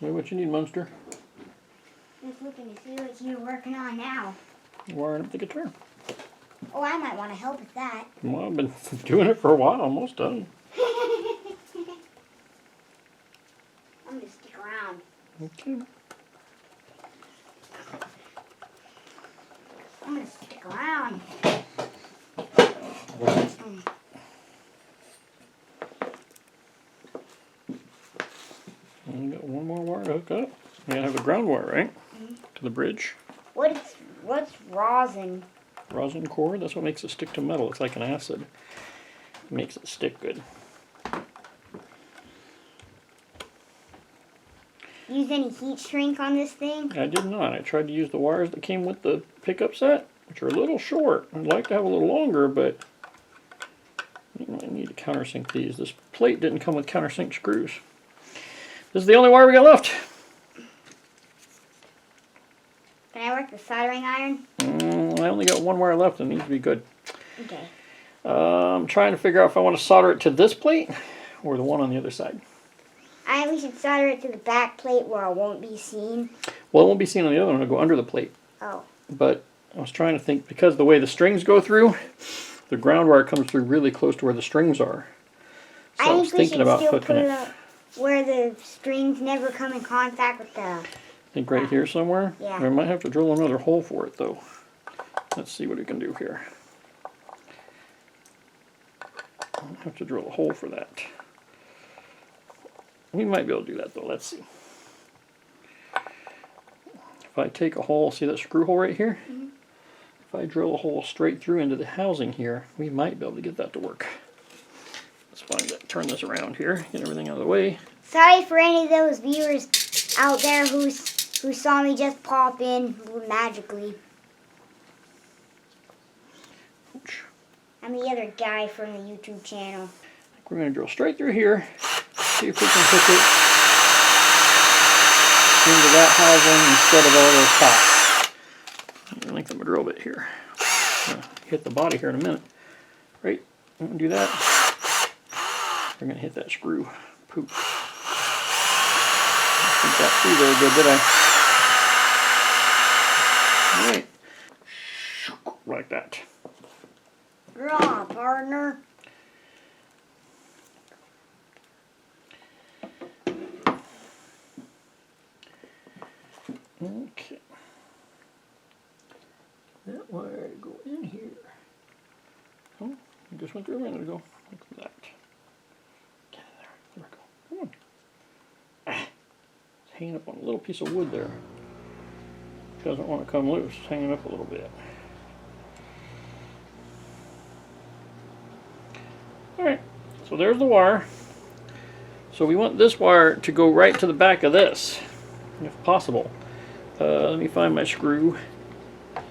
Hey, what you need, Munster? Just looking to see what you're working on now. Wiring up the guitar. Oh, I might want to help with that. Well, I've been doing it for a while, almost done. I'm going to stick around. Okay. I'm going to stick around. And you got one more wire to hook up. You gotta have a ground wire, right? Mm-hmm. To the bridge. What's rosin? Rosin core, that's what makes it stick to metal. It's like an acid. It makes it stick good. Use any heat shrink on this thing? I did not. I tried to use the wires that came with the pickup set, which are a little short. I'd like to have a little longer, but you might need to countersink these. This plate didn't come with countersink screws. This is the only wire we got left. Can I work the soldering iron? I only got one wire left and it needs to be good. Okay. I'm trying to figure out if I want to solder it to this plate or the one on the other side. I think we should solder it to the back plate where it won't be seen. Well, it won't be seen on the other one. It'll go under the plate. Oh. But I was trying to think, because the way the strings go through, the ground wire comes through really close to where the strings are. So I was thinking about hooking it. Where the strings never come in contact with the... I think right here somewhere? Yeah. We might have to drill another hole for it, though. Let's see what we can do here. I'll have to drill a hole for that. We might be able to do that, though. Let's see. If I take a hole, see that screw hole right here? Mm-hmm. If I drill a hole straight through into the housing here, we might be able to get that to work. Let's find it. Turn this around here, get everything out of the way. Sorry for any of those viewers out there who saw me just pop in magically. Ouch. I'm the other guy from the YouTube channel. I think we're going to drill straight through here, see if we can hook it into that housing instead of all those tops. Lengthen my drill bit here. Hit the body here in a minute. Right, I'm going to do that. We're going to hit that screw. Poop. I think that through there good, did I? Alright. Like that. Draw, partner. Okay. That wire to go in here. Oh, it just went through a minute ago. Look at that. Get in there. There we go. Come on. Ah. It's hanging up on a little piece of wood there. It doesn't want to come loose. It's hanging up a little bit. Alright, so there's the wire. So we want this wire to go right to the back of this, if possible. Let me find my screw. I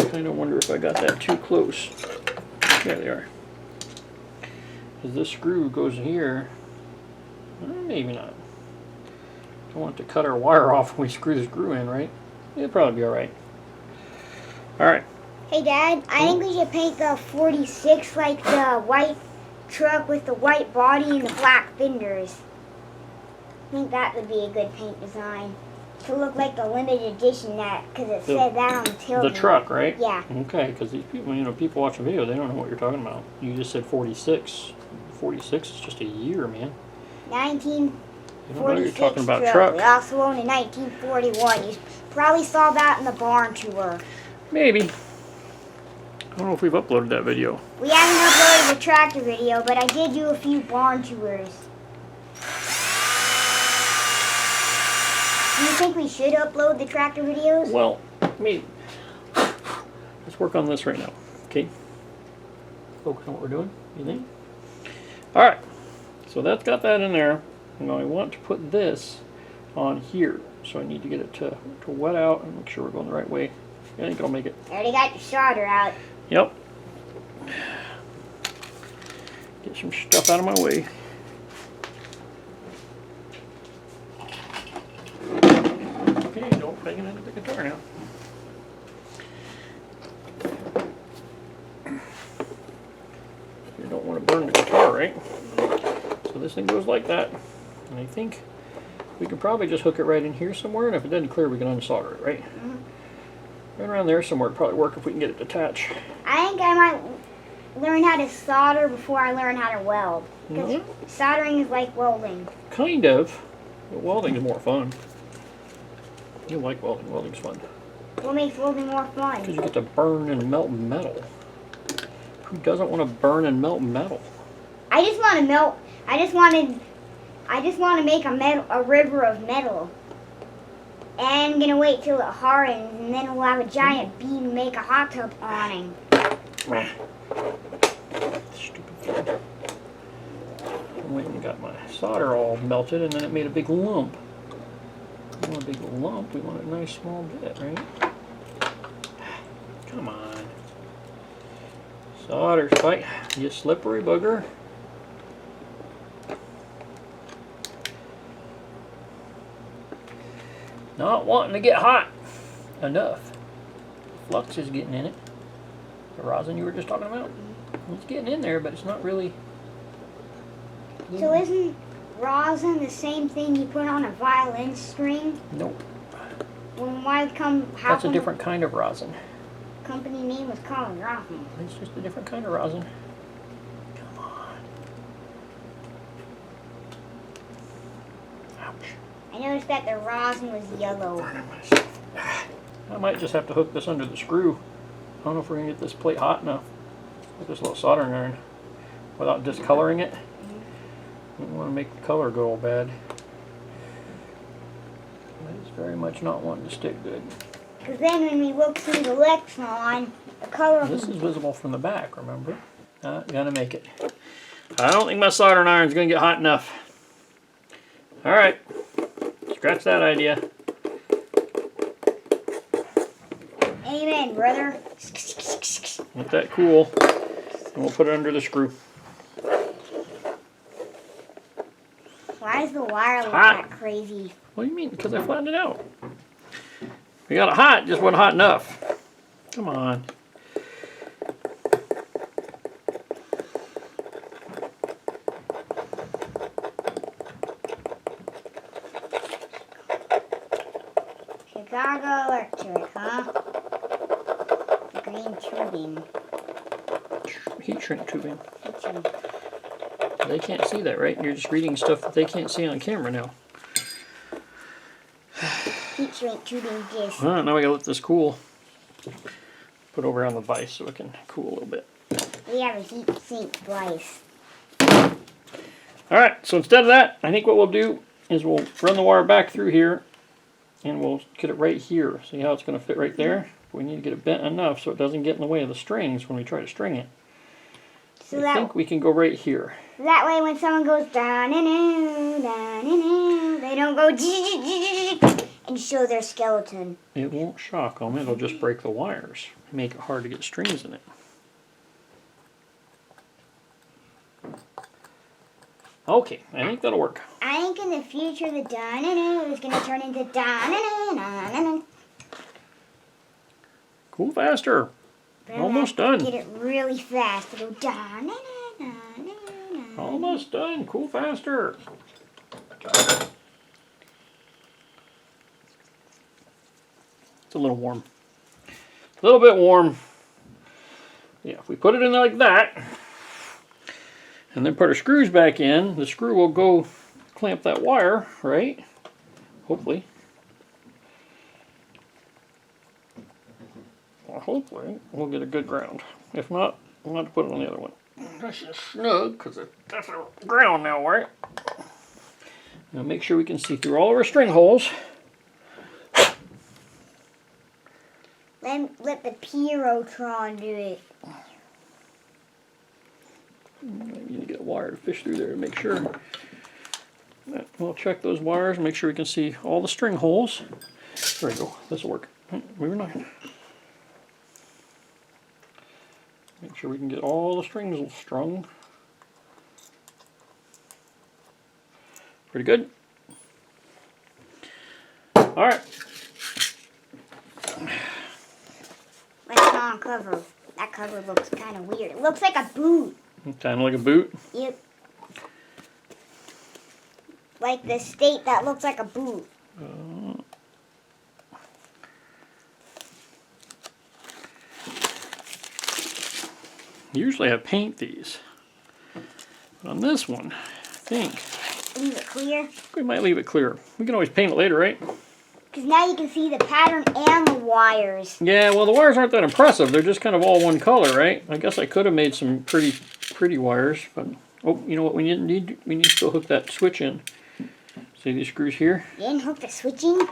kind of wonder if I got that too close. There they are. Because this screw goes here. Maybe not. Don't want to cut our wire off when we screw the screw in, right? It'll probably be alright. Alright. Hey Dad, I think we should paint the 46 like the white truck with the white body and the black fenders. I think that would be a good paint design. To look like the limited edition that, because it said that on the tail. The truck, right? Yeah. Okay, because these people, people watching video, they don't know what you're talking about. You just said 46. 46 is just a year, man. 1946 You don't know you're talking about truck. truck. We also owned in 1941. You probably saw that in the barn tour. Maybe. I don't know if we've uploaded that video. We haven't uploaded the tractor video, but I did do a few barn tours. Do you think we should upload the tractor videos? Well, maybe. Let's work on this right now, okay? Focus on what we're doing, you think? Alright, so that's got that in there. Now I want to put this on here. So I need to get it to wet out and make sure we're going the right way. I think it'll make it. I already got your solder out. Yep. Get some stuff out of my way. Okay, don't bang it into the guitar now. You don't want to burn the guitar, right? So this thing goes like that. And I think We could probably just hook it right in here somewhere, and if it doesn't clear, we can unsolder it, right? Right around there somewhere would probably work if we can get it to attach. I think I might learn how to solder before I learn how to weld. Because soldering is like welding. Kind of. But welding is more fun. You like welding. Welding's fun. What makes welding more fun? Because you get to burn and melt metal. Who doesn't want to burn and melt metal? I just want to melt. I just want to make a river of metal. And I'm gonna wait till it hardens, and then we'll have a giant beam and make a hot tub awning. Stupid thing. I went and got my solder all melted, and then it made a big lump. We want a big lump. We want a nice small bit, right? Come on. Solder's fight. You slippery booger. Not wanting to get hot enough. Flux is getting in it. The rosin you were just talking about? It's getting in there, but it's not really. So isn't rosin the same thing you put on a violin string? Nope. Well, why come? How That's a come different kind of rosin. the company name was called rosin? It's just a different kind of rosin. Come on. Ouch. I noticed that the rosin was yellow. I might just have to hook this under the screw. I don't know if we're going to get this plate hot enough with this little soldering iron without discoloring it. I don't want to make the color go all bad. It's very much not wanting to stick good. Because then when we look through the Lexan, the color. This is visible from the back, remember? Not gonna make it. I don't think my soldering iron's gonna get hot enough. Alright. Scratch that idea. Amen, brother. Let that cool. And we'll put it under the screw. Why does the wire look Hot. that crazy? What do you mean? Because I flattened it out. We got it hot, just wasn't hot enough. Come on. Chicago Electric, huh? The green tubing. Heat shrink tubing. Heat shrink. They can't see that, right? You're just reading stuff that they can't see on camera now. Heat shrink tubing disc. Alright, now we gotta let this cool. Put over on the vise so it can cool a little bit. We have a heat sink vise. Alright, so instead of that, I think what we'll do is we'll run the wire back through here and we'll get it right here. See how it's going to fit right there? We need to get it bent enough so it doesn't get in the way of the strings when we try to string it. So I think we can go right here. That way when someone goes da-na-na, da-na-na, they don't go and show their skeleton. It won't shock them, it'll just break the wires. Make it hard to get strings in it. Okay, I think that'll work. I think in the future the da-na-na is going to turn into da-na-na-na-na-na. Cool faster. But Almost I have done. to get it really fast to go da-na-na-na-na-na. Almost done. Cool faster. It's a little warm. A little bit warm. Yeah, if we put it in there like that, and then put our screws back in, the screw will go clamp that wire, right? Hopefully. Well, hopefully we'll get a good ground. If not, we'll have to put it on the other one. That's just snug, because that's the ground now, right? Now make sure we can see through all of our string holes. Let the Pyrotron do it. You need to get a wire to fish through there to make sure. We'll check those wires and make sure we can see all the string holes. There we go. This will work. We were not. Make sure we can get all the strings strung. Pretty good. All right. Let's not cover. That cover looks kind of weird. It looks like a boot. Kind of like a boot. Yep. like the state that looks like a boot. Usually I paint these. But on this one, I think Leave it clear. we might leave it clear. We can always paint it later, right? Because now you can see the pattern and the wires. Yeah, well the wires aren't that impressive. They're just kind of all one color, right? I guess I could have made some pretty wires, but oh, you know what? We need to still hook that switch in. See these screws here? You didn't hook the switch in?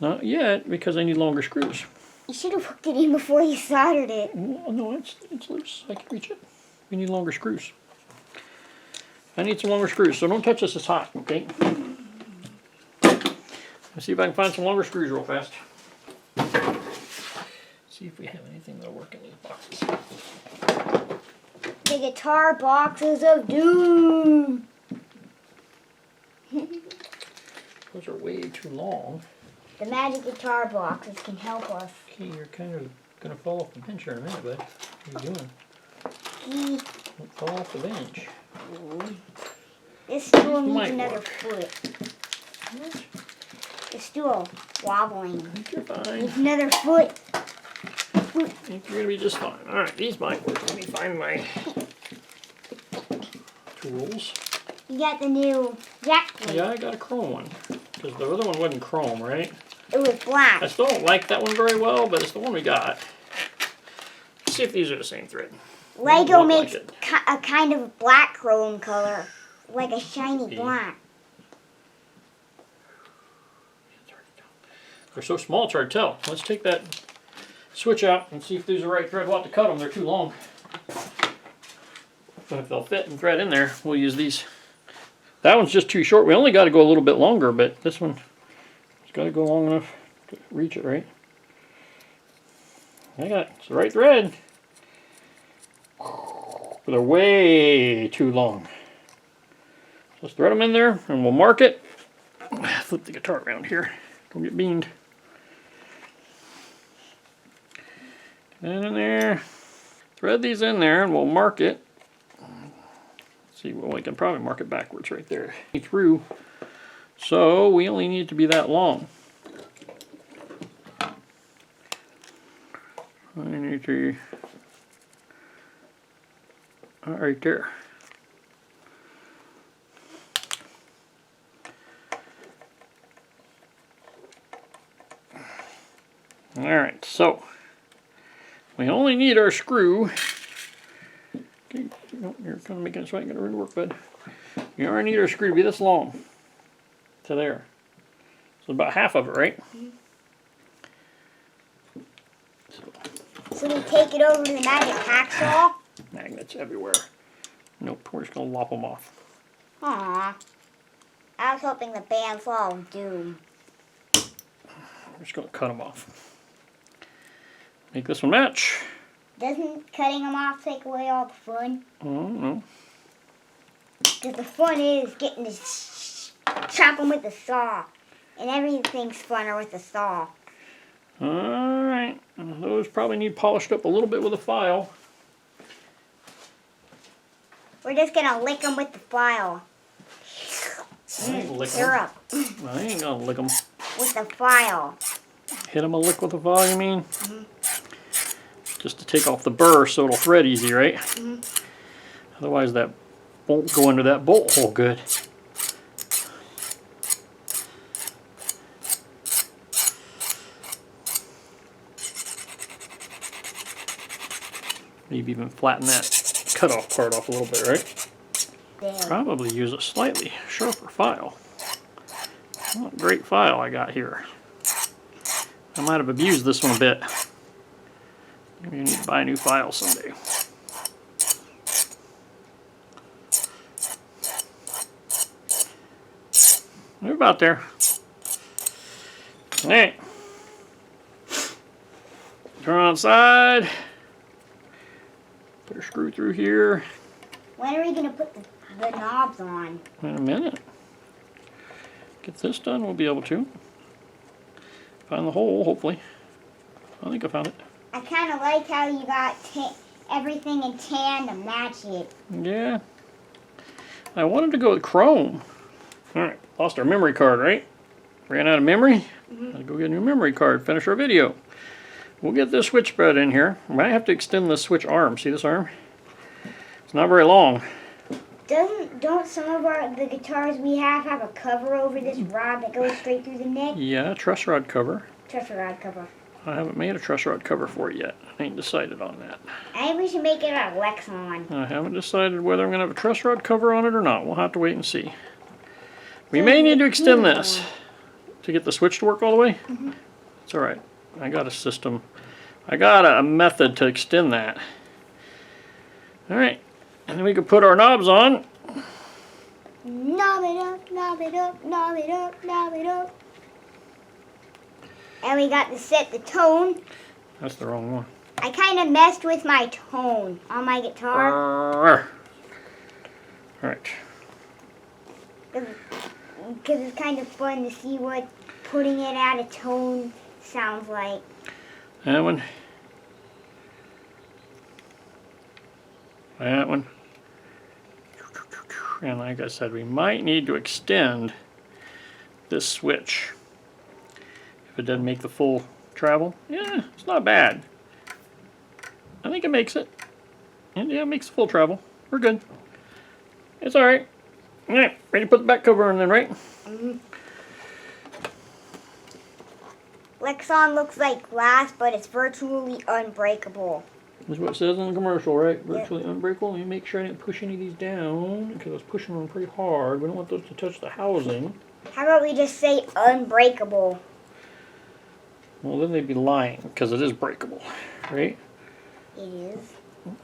Not yet, because I need longer screws. You should have hooked it in before you soldered it. No, it's loose. I can reach it. We need longer screws. I need some longer screws, so don't touch this. It's hot, okay? Let's see if I can find some longer screws real fast. See if we have anything that'll work in these boxes. The guitar boxes of doom. Those are way too long. The magic guitar boxes can help us. Okay, you're kind of gonna fall off the bench here in a minute, bud. What are you doing? Don't fall off the bench. This stool needs Might another work. foot. The stool wobbling. I think you're fine. Needs another foot. I think you're gonna be just fine. Alright, these might work. Let me find my tools. You got the new jack plate. Yeah, I got a chrome one. Because the other one wasn't chrome, right? It was black. I still don't like that one very well, but it's the one we got. Let's see if these are the same thread. Lego Look makes like it. a kind of black chrome color. Like a shiny See? black. They're so small it's hard to tell. Let's take that switch out and see if these are the right thread. We'll have to cut them. They're too long. But if they'll fit and thread in there, we'll use these. That one's just too short. We only got to go a little bit longer, but this one has got to go long enough to reach it, right? It's the right thread. But they're way too long. So let's thread them in there and we'll mark it. Flip the guitar around here. Don't get beamed. And in there. Thread these in there and we'll mark it. See, well, we can probably mark it backwards right there. Through. So we only need to be that long. I need to right there. Alright, so we only need our screw. Okay, no, you're kind of making it so I ain't gonna really work, bud. We only need our screw to be this long to there. So about half of it, right? So we take it over to the magic hacksaw. Magnets everywhere. Nope, we're just gonna lop them off. Aww. I was hoping the bandsaw of doom. We're just gonna cut them off. Make this one match. Doesn't cutting them off take away all the fun? Oh, no. Because the fun is getting to chop them with the saw. And everything's funner with the saw. Alright, those probably need polished up a little bit with a file. We're just going to lick them with the file. I ain't lick 'em. Syrup. I ain't gonna lick them. With the file. Hit them a lick with a file, you mean? Just to take off the burr so it'll thread easy, right? Otherwise that won't go into that bolt hole good. Maybe even flatten that cutoff part off a little bit, right? There. Probably use a slightly sharper file. What a great file I got here. I might have abused this one a bit. Maybe you need to buy a new file someday. We're about there. Alright. Turn on side. Put a screw through here. When are we going to put the knobs on? In a minute. Get this done, we'll be able to. Find the hole, hopefully. I think I found it. I kind of like how you got everything in tan to match it. Yeah. I wanted to go with chrome. Alright, lost our memory card, right? Ran out of memory? Mm-hmm. Gotta go get a new memory card, finish our video. We'll get this switch bed in here. I might have to extend the switch arm. See this arm? It's not very long. Don't some of the guitars we have a cover over this rod that goes straight through the neck? Yeah, truss rod cover. Truss rod cover. I haven't made a truss rod cover for it yet. I ain't decided on that. I think we should make it out of Lexon. I haven't decided whether I'm going to have a truss rod cover on it or not. We'll have to wait and see. We may need to extend this to get the switch to work all the way. Mm-hmm. It's alright. I got a system. I got a method to extend that. Alright. And then we can put our knobs on. Knob it up, knob it up, knob it up, knob it up. And we got to set the tone. That's the wrong one. I kind of messed with my tone on my guitar. Alright. Because it's kind of fun to see what putting it out of tone sounds like. That one. That one. And like I said, we might need to extend this switch. If it doesn't make the full travel. Yeah, it's not bad. I think it makes it. And yeah, it makes the full travel. We're good. It's alright. Alright, ready to put the back cover on then, right? Mm-hmm. Lexon looks like glass, but it's virtually unbreakable. That's what it says in the commercial, right? Virtually unbreakable. Let me make sure I didn't push any of these down, because I was pushing them pretty hard. We don't want those to touch the housing. How about we just say unbreakable? Well, then they'd be lying, because it is breakable, right? It is.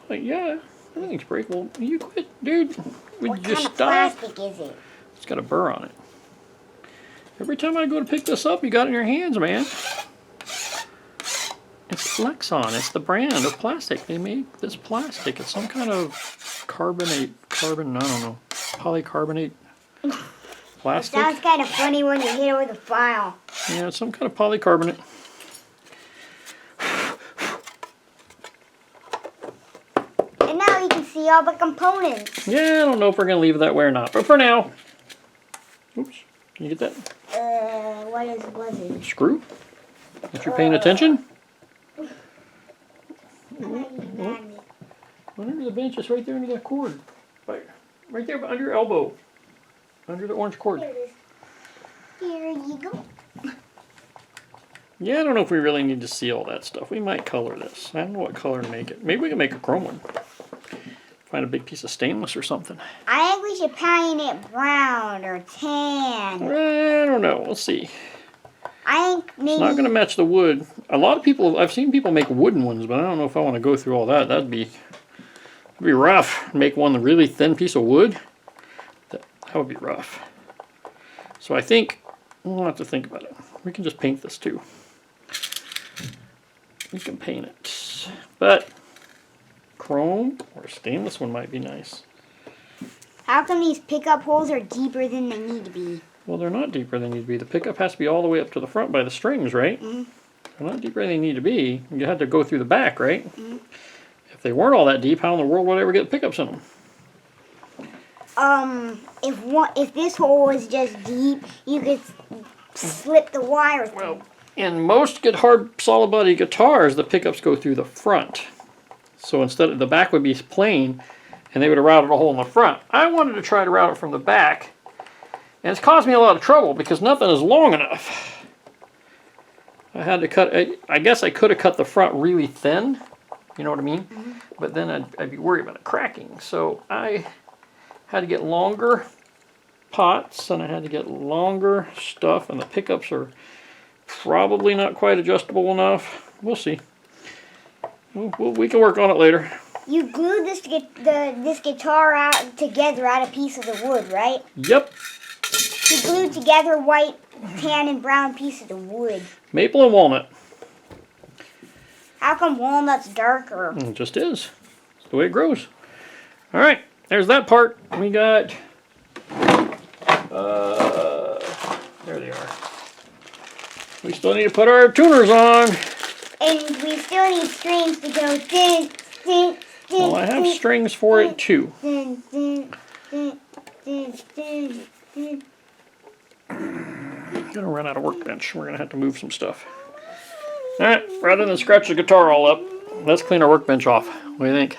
Like, yeah, everything's breakable. You quit, dude. Would What you just kind of stop? plastic is it? It's got a burr on it. Every time I go to pick this up, you got it in your hands, man. It's Lexon. It's the brand of plastic. They make this plastic. It's some kind of I don't know, polycarbonate It plastic. sounds kind of funny when you hit it with a file. Yeah, it's some kind of polycarbonate. And now you can see all the components. Yeah, I don't know if we're going to leave it that way or not. But for now, oops, can you get that? Was it? Screw? If you're paying attention? Magnet. Under the bench, it's right there under that cord. Right there under your elbow. Under the orange cord. Here it is. Here you go. Yeah, I don't know if we really need to see all that stuff. We might color this. I don't know what color to make it. Maybe we can make a chrome one. Find a big piece of stainless or something. I think we should paint it brown or tan. I don't know. We'll see. I think maybe. It's not going to match the wood. A lot of people, I've seen people make wooden ones, but I don't know if I want to go through all that. That'd be rough. Make one a really thin piece of wood. That would be rough. So I think we'll have to think about it. We can just paint this too. We can paint it. But chrome or stainless one might be nice. How come these pickup holes are deeper than they need to be? Well, they're not deeper than they need to be. The pickup has to be all the way up to the front by the strings, right? Mm-hmm. They're not deeper than they need to be. You had to go through the back, right? Mm-hmm. If they weren't all that deep, how in the world would I ever get pickups in them? If this hole was just deep, you could slip the wire through. Well, in most hard solid body guitars, the pickups go through the front. So instead of the back would be plain, and they would have routed a hole in the front. I wanted to try to route it from the back, and it's caused me a lot of trouble because nothing is long enough. I had to cut. I guess I could have cut the front really thin. You know what I mean? Mm-hmm. But then I'd be worried about it cracking. So I had to get longer pots, and I had to get longer stuff, and the pickups are probably not quite adjustable enough. We'll see. We can work on it later. You glued this guitar out together out of a piece of the wood, right? Yep. You glued together white, tan, and brown pieces of wood. Maple and walnut. How come walnut's darker? It just is. It's the way it grows. All right, there's that part. We got, there they are. We still need to put our tuners on. And we still need strings to go din, din, din. Well, I have strings for it too. Din, din, din, din, din, din. I'll run out of workbench. We're going to have to move some stuff. Alright, rather than scratch the guitar all up, let's clean our workbench off. What do you think?